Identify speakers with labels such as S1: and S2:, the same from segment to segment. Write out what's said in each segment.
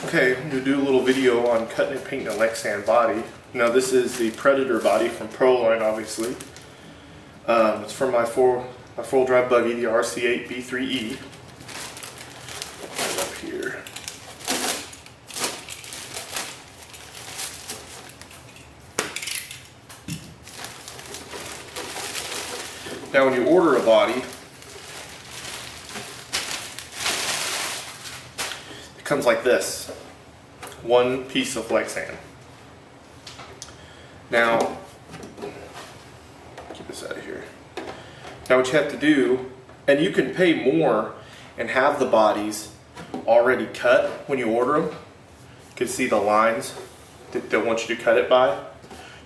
S1: Okay, I'm going to do a little video on cutting and painting a Lexan body. Now this is the Predator body from Proline, obviously. It's from my four-wheel drive buggy, the RC8B3e. Right up here. Now when you order a body, it comes like this. One piece of Lexan. Now, get this out of here. Now what you have to do, and you can pay more and have the bodies already cut when you order them. You can see the lines that they want you to cut it by.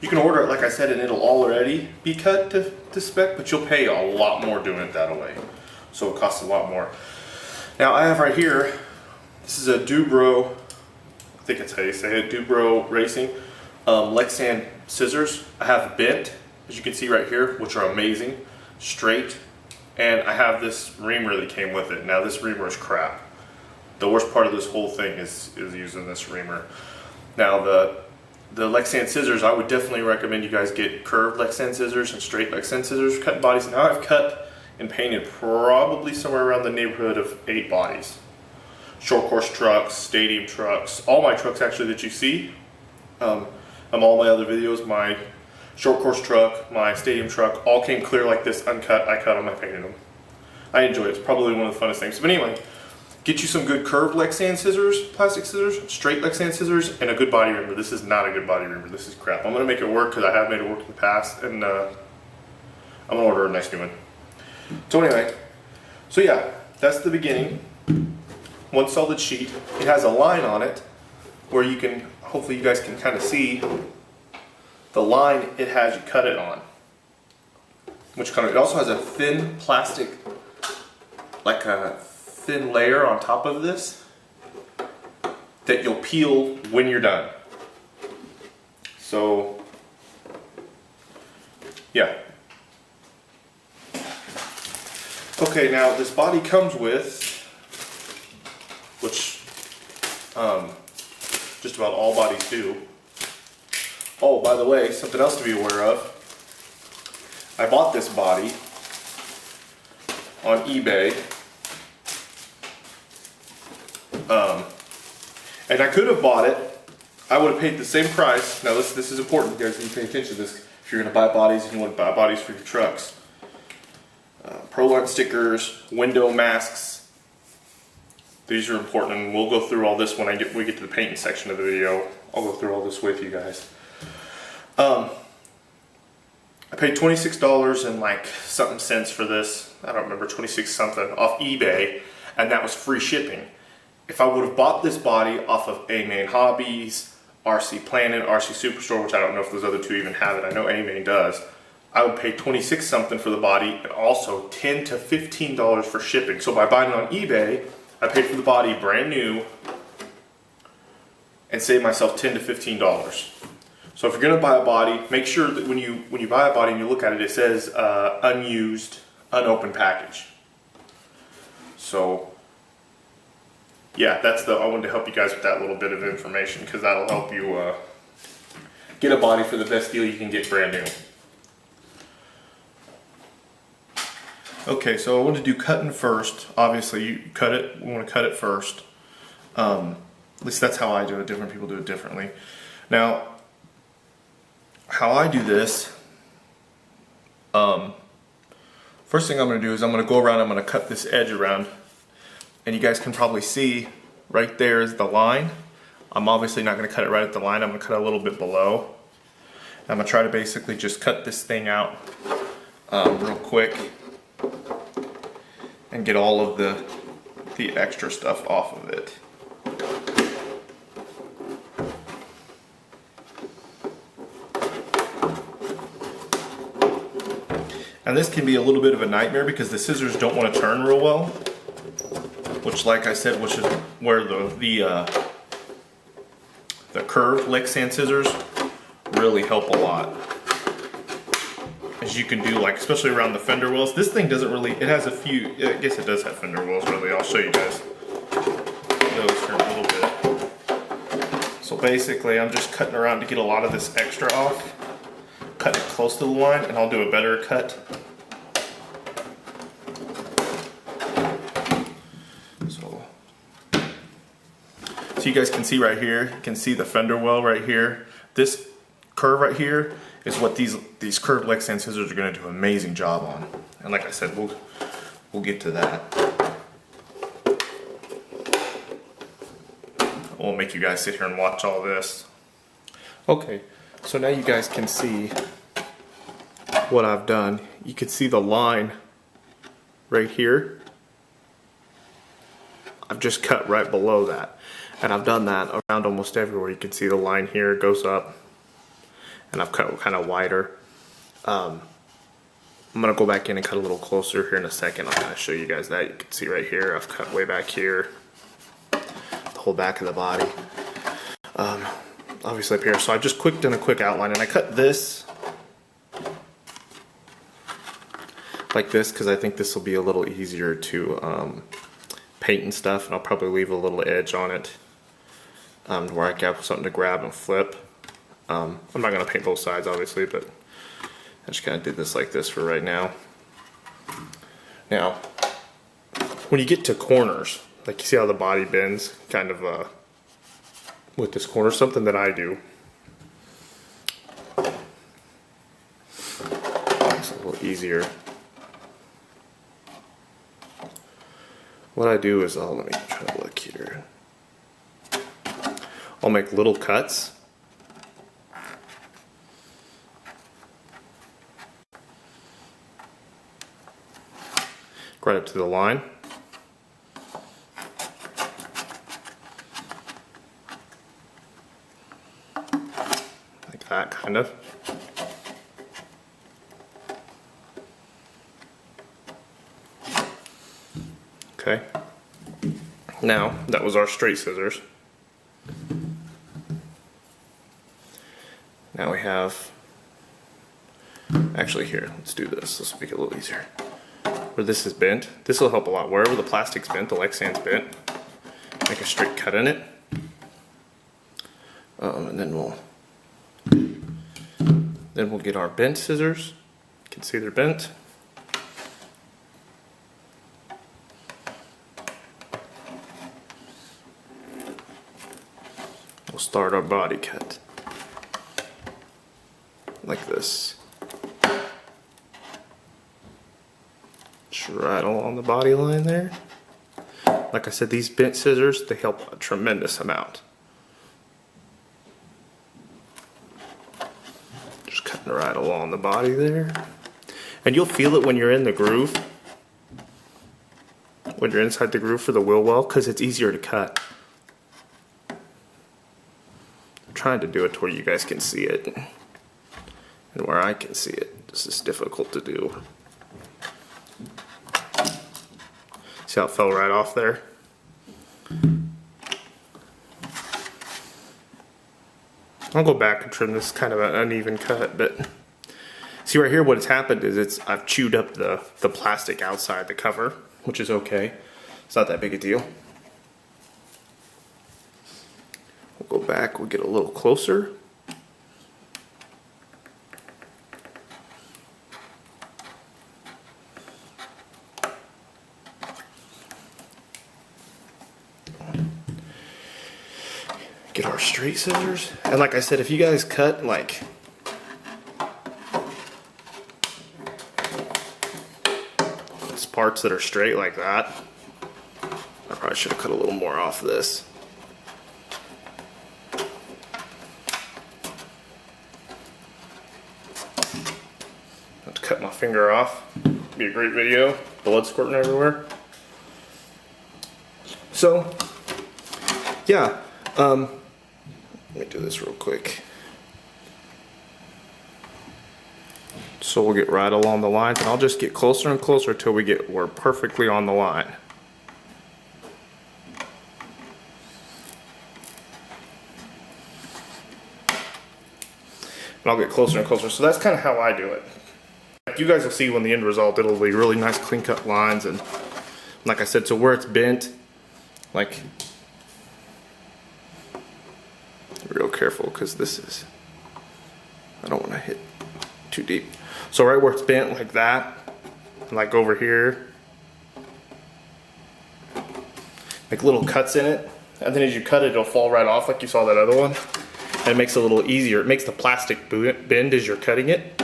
S1: You can order it, like I said, and it'll already be cut to spec, but you'll pay a lot more doing it that way. So it costs a lot more. Now I have right here, this is a Dubro, I think that's how you say it, Dubro Racing Lexan scissors. I have bent, as you can see right here, which are amazing, straight, and I have this reamer that came with it. Now this reamer is crap. The worst part of this whole thing is using this reamer. Now the Lexan scissors, I would definitely recommend you guys get curved Lexan scissors and straight Lexan scissors, cutting bodies. Now I've cut and painted probably somewhere around the neighborhood of 8 bodies. Short course trucks, stadium trucks, all my trucks actually that you see, all my other videos, my short course truck, my stadium truck, all came clear like this, uncut. I cut them, I painted them. I enjoy it. It's probably one of the funnest things. But anyway, get you some good curved Lexan scissors, plastic scissors, straight Lexan scissors, and a good body reamer. This is not a good body reamer. This is crap. I'm going to make it work because I have made it work in the past, and I'm going to order a nice new one. So anyway, so yeah, that's the beginning. One solid sheet. It has a line on it where you can, hopefully you guys can kind of see the line it has you cut it on. Which kind of, it also has a thin plastic, like a thin layer on top of this that you'll peel when you're done. So yeah. Okay, now this body comes with, which just about all bodies do. Oh, by the way, something else to be aware of. I bought this body on eBay. And I could have bought it. I would have paid the same price. Now this is important, guys, you pay attention to this. If you're going to buy bodies and you want to buy bodies for your trucks. Proline stickers, window masks. These are important, and we'll go through all this when we get to the painting section of the video. I'll go through all this with you guys. I paid $26 and like something cents for this. I don't remember, 26 something off eBay, and that was free shipping. If I would have bought this body off of A-Main Hobbies, RC Planet, RC Superstore, which I don't know if those other two even have it. I know A-Main does. I would pay 26 something for the body and also $10 to $15 for shipping. So by buying it on eBay, I paid for the body brand new and saved myself $10 to $15. So if you're going to buy a body, make sure that when you buy a body and you look at it, it says unused, unopened package. So yeah, I wanted to help you guys with that little bit of information because that'll help you get a body for the best deal you can get brand new. Okay, so I want to do cutting first. Obviously, you want to cut it first. At least that's how I do it. Different people do it differently. Now, how I do this, first thing I'm going to do is I'm going to go around, I'm going to cut this edge around. And you guys can probably see right there is the line. I'm obviously not going to cut it right at the line. I'm going to cut a little bit below. I'm going to try to basically just cut this thing out real quick and get all of the extra stuff off of it. And this can be a little bit of a nightmare because the scissors don't want to turn real well, which, like I said, which is where the curved Lexan scissors really help a lot. As you can do, like, especially around the fender wells. This thing doesn't really, it has a few, I guess it does have fender wells really. I'll show you guys those here in a little bit. So basically I'm just cutting around to get a lot of this extra off. Cut it close to the line and I'll do a better cut. So you guys can see right here, you can see the fender well right here. This curve right here is what these curved Lexan scissors are going to do an amazing job on. And like I said, we'll get to that. I won't make you guys sit here and watch all this. Okay, so now you guys can see what I've done. You can see the line right here. I've just cut right below that. And I've done that around almost everywhere. You can see the line here goes up. And I've cut kind of wider. I'm going to go back in and cut a little closer here in a second. I'm going to show you guys that. You can see right here, I've cut way back here. The whole back of the body. Obviously up here. So I just done a quick outline. And I cut this like this because I think this will be a little easier to paint and stuff. And I'll probably leave a little edge on it where I have something to grab and flip. I'm not going to paint both sides obviously, but I just kind of did this like this for right now. Now, when you get to corners, like you see how the body bends kind of with this corner, something that I do. It's a little easier. What I do is let me try to look here. I'll make little cuts. Right up to the line. Like that, kind of. Okay. Now, that was our straight scissors. Now we have, actually here, let's do this. Let's make it a little easier. Where this is bent, this will help a lot. Wherever the plastic's bent, the Lexan's bent, make a straight cut in it. And then we'll get our bent scissors. You can see they're bent. We'll start our body cut like this. Just right along the body line there. Like I said, these bent scissors, they help a tremendous amount. Just cutting right along the body there. And you'll feel it when you're in the groove. When you're inside the groove for the wheel well, because it's easier to cut. I'm trying to do it to where you guys can see it. And where I can see it. This is difficult to do. See how it fell right off there? I'll go back and trim this, kind of an uneven cut, but see right here what has happened is I've chewed up the plastic outside the cover, which is okay. It's not that big a deal. We'll go back, we'll get a little closer. Get our straight scissors. And like I said, if you guys cut like parts that are straight like that, I probably should have cut a little more off this. I have to cut my finger off. It'd be a great video. Blood squirting everywhere. So, yeah. Let me do this real quick. So we'll get right along the lines, and I'll just get closer and closer till we're perfectly on the line. And I'll get closer and closer. So that's kind of how I do it. You guys will see when the end result, it'll be really nice clean cut lines, and like I said, so where it's bent, like careful because this is, I don't want to hit too deep. So right where it's bent like that, and like over here, like little cuts in it, and then as you cut it, it'll fall right off like you saw that other one. And it makes it a little easier. It makes the plastic bend as you're cutting it,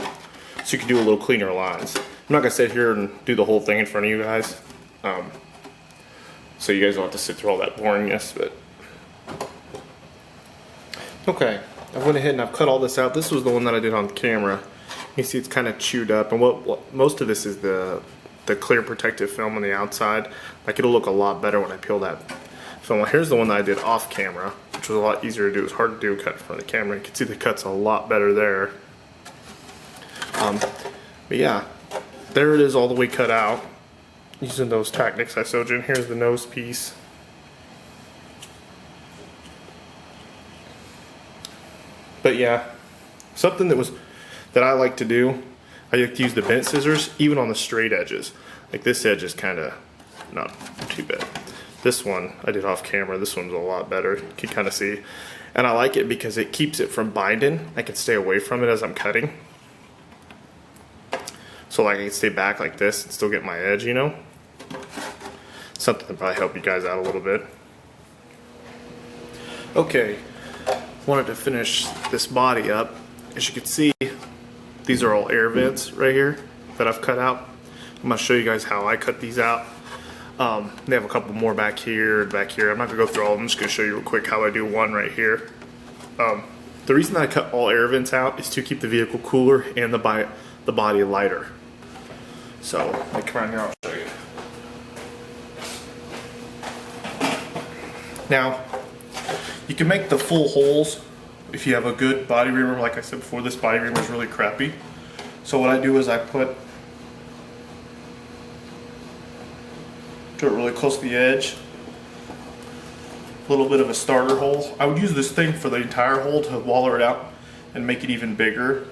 S1: so you can do a little cleaner lines. I'm not gonna sit here and do the whole thing in front of you guys, so you guys don't have to sit through all that boringness, but. Okay, I went ahead and I've cut all this out. This was the one that I did on camera. You see it's kind of chewed up, and what most of this is the clear protective film on the outside. Like it'll look a lot better when I peel that film. Here's the one that I did off camera, which was a lot easier to do. It was hard to do cut in front of the camera. You can see the cut's a lot better there. But yeah, there it is all the way cut out using those Tactics I showed you. And here's the nose piece. But yeah, something that I like to do, I like to use the bent scissors even on the straight edges. Like this edge is kind of not too bad. This one I did off camera. This one's a lot better. You can kind of see. And I like it because it keeps it from binding. I can stay away from it as I'm cutting. So like I can stay back like this and still get my edge, you know? Something that probably help you guys out a little bit. Okay. Wanted to finish this body up. As you can see, these are all air vents right here that I've cut out. I'm gonna show you guys how I cut these out. They have a couple more back here and back here. I'm not gonna go through all of them. I'm just gonna show you real quick how I do one right here. The reason that I cut all air vents out is to keep the vehicle cooler and the body lighter. So, let me come around here, I'll show you. Now, you can make the full holes if you have a good body reamer. Like I said before, this body reamer is really crappy. So what I do is I put it really close to the edge, a little bit of a starter hole. I would use this thing for the entire hole to waller it out and make it even bigger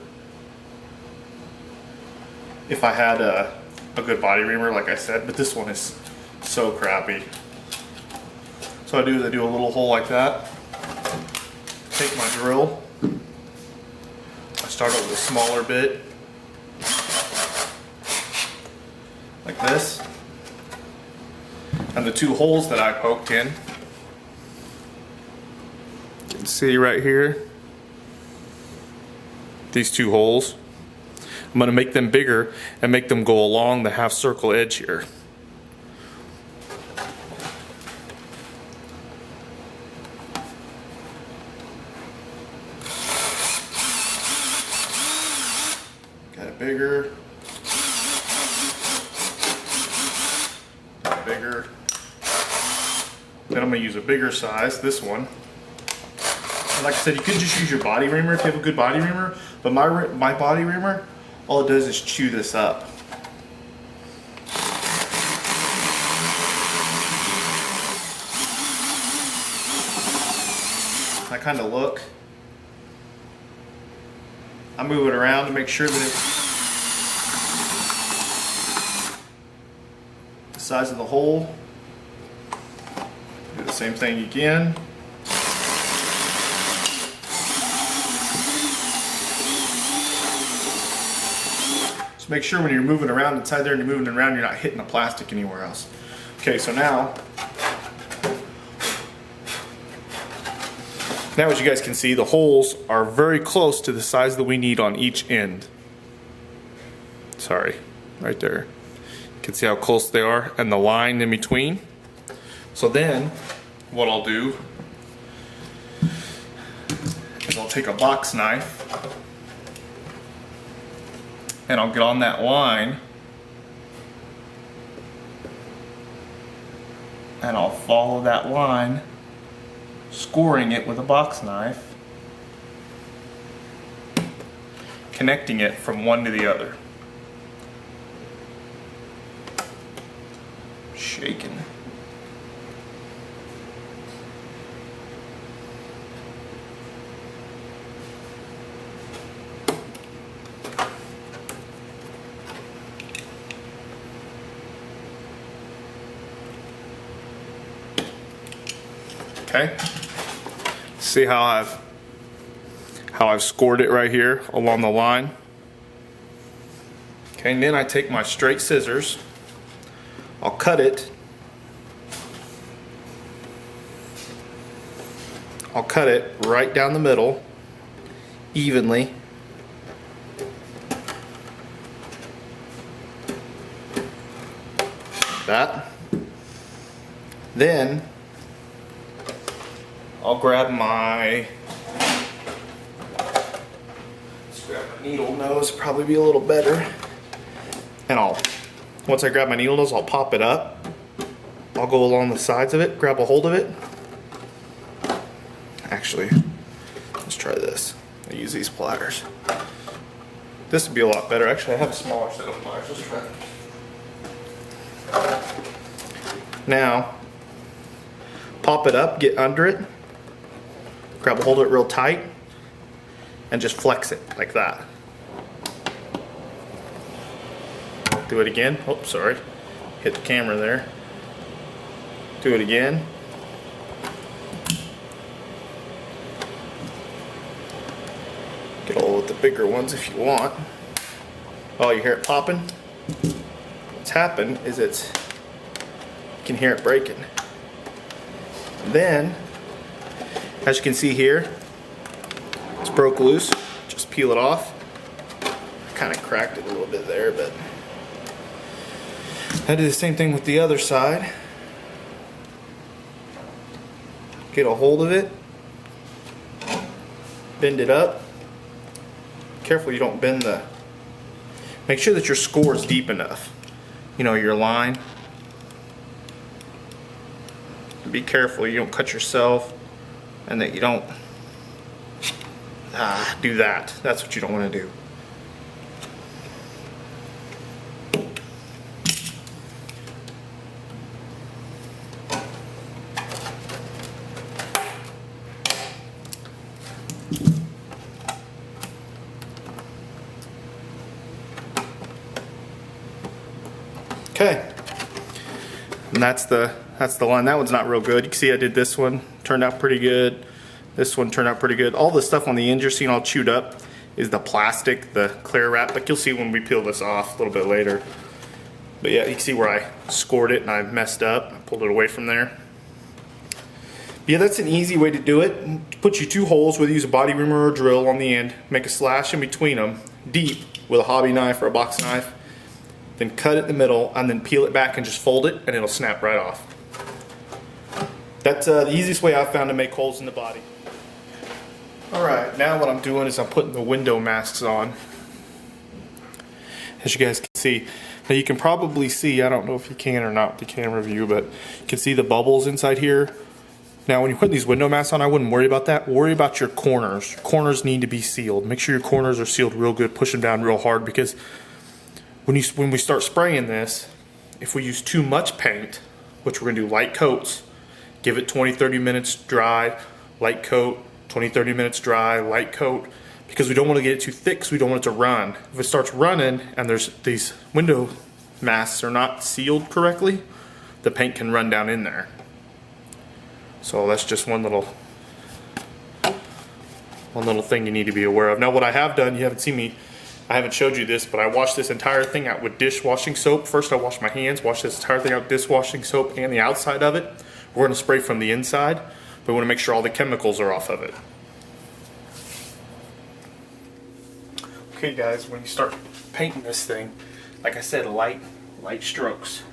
S1: if I had a good body reamer, like I said, but this one is so crappy. So what I do is I do a little hole like that. Take my drill, I start out with a smaller bit, like this, and the two holes that I poked in, you can see right here, these two holes, I'm going to make them bigger and make them go along the half circle edge here. Bigger, bigger. Then I'm going to use a bigger size, this one. And like I said, you could just use your body reamer if you have a good body reamer, but my body reamer, all it does is chew this up. I kind of look. I move it around to make sure that it's the size of the hole. Do the same thing again. Just make sure when you're moving around inside there and you're moving around, you're not hitting the plastic anywhere else. Okay, so now as you guys can see, the holes are very close to the size that we need on each end. Sorry, right there. You can see how close they are and the line in between. So then, what I'll do is I'll take a box knife and I'll get on that line and I'll follow that line, scoring it with a box knife, connecting it from one to the other. Shaking. Okay. See how I've how I've scored it right here along the line. Okay, and then I take my straight scissors, I'll cut it. I'll cut it right down the middle, evenly. That. Then I'll grab my, let's grab my needle nose, probably be a little better. And once I grab my needle nose, I'll pop it up. I'll go along the sides of it, grab a hold of it. Actually, let's try this. I use these pliers. This would be a lot better. Actually, I have a smaller set of pliers. Let's try it. Now, pop it up, get under it, grab a hold of it real tight, and just flex it like that. Do it again. Oh, sorry. Hit the camera there. Do it again. Get all with the bigger ones if you want. Oh, you hear it popping? What's happened is you can hear it breaking. And then, as you can see here, it's broke loose. Just peel it off. I kind of cracked it a little bit there, but I do the same thing with the other side. Get a hold of it, bend it up. Careful you don't bend make sure that your score is deep enough. You know, your line. Be careful you don't cut yourself and that you don't do that. That's what you don't want to do. Okay, and that's the line. That one's not real good. You can see I did this one, turned out pretty good. This one turned out pretty good. All the stuff on the end you're seeing all chewed up is the plastic, the clear wrap, like you'll see when we peel this off a little bit later. But yeah, you can see where I scored it and I messed up. I pulled it away from there. But yeah, that's an easy way to do it. Put you 2 holes, whether you use a body reamer or a drill on the end, make a slash in between them, deep, with a hobby knife or a box knife. Then cut it in the middle and then peel it back and just fold it and it'll snap right off. That's the easiest way I've found to make holes in the body. Alright, now what I'm doing is I'm putting the window masks on. As you guys can see. Now you can probably see, I don't know if you can or not with the camera view, but you can see the bubbles inside here. Now when you put these window masks on, I wouldn't worry about that. Worry about your corners. Your corners need to be sealed. Make sure your corners are sealed real good. Push them down real hard because when we start spraying this, if we use too much paint, which we're going to do light coats, give it 20-30 minutes dry, light coat, 20-30 minutes dry, light coat, because we don't want to get it too thick because we don't want it to run. If it starts running and there's these window masks are not sealed correctly, the paint can run down in there. So that's just one little thing you need to be aware of. Now what I have done, you haven't seen me, I haven't showed you this, but I washed this entire thing out with dishwashing soap. First I washed my hands, washed this entire thing out with dishwashing soap and the outside of it. We're going to spray from the inside, but we want to make sure all the chemicals are off of it. Okay guys, when you start painting this thing, like I said, light strokes.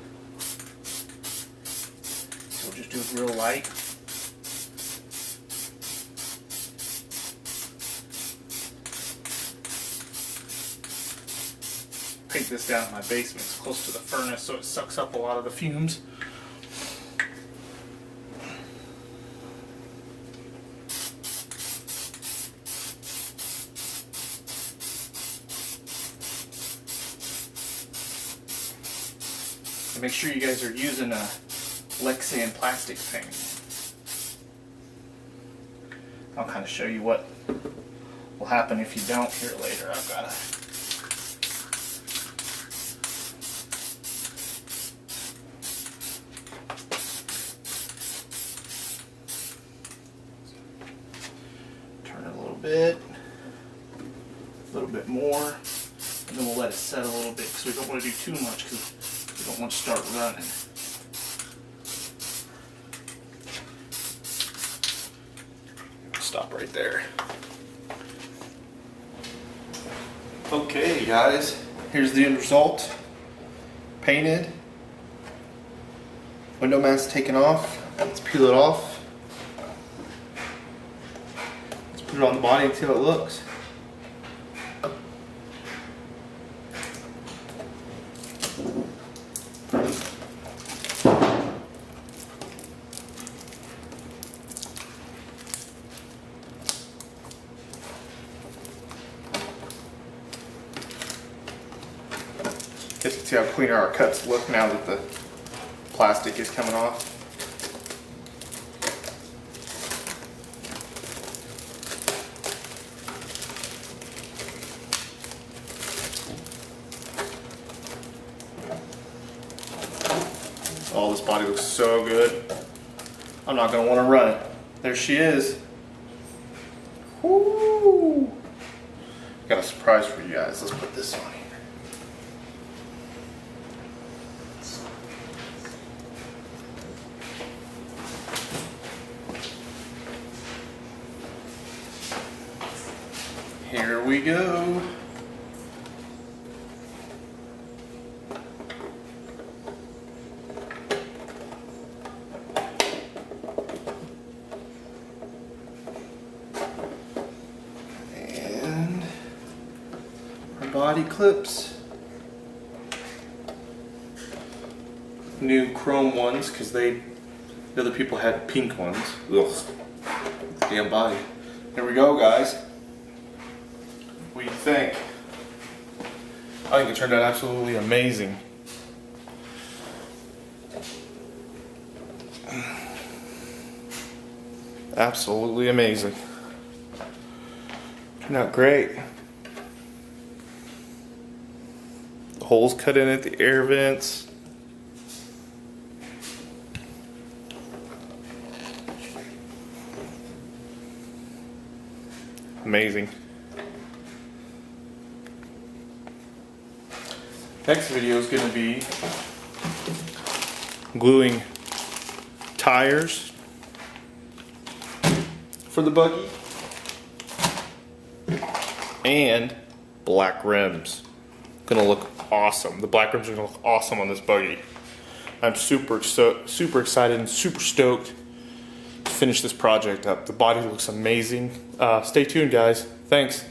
S1: So we'll just do it real light. Paint this down in my basement. It's close to the furnace, so it sucks up a lot of the fumes. And make sure you guys are using a Lexan plastic paint. I'll kind of show you what will happen if you don't here later. I've got to bit.
S2: more, and then we'll let it set a little bit because we don't want to do too much because we don't want to start running.
S1: Stop right there. Okay guys, here's the end result. Painted. Window mask taken off. Let's peel it off. Let's put it on the body and see how it looks. Just to see how cleaner our cuts look now that the plastic is coming off. Oh, this body looks so good. I'm not gonna want to run it. There she is. Woo! Got a surprise for you guys. Let's put this on here. Here we go. And our body clips. New chrome ones because the other people had pink ones. Ugh. Damn body. Here we go, guys. What do you think? I think it turned out absolutely amazing. Absolutely amazing. Turned out great. The holes cut in at the air vents. Amazing. Next video is going to be gluing tires for the buggy and black rims. Gonna look awesome. The black rims are gonna look awesome on this buggy. I'm super excited and super stoked to finish this project up. The body looks amazing. Stay tuned, guys. Thanks.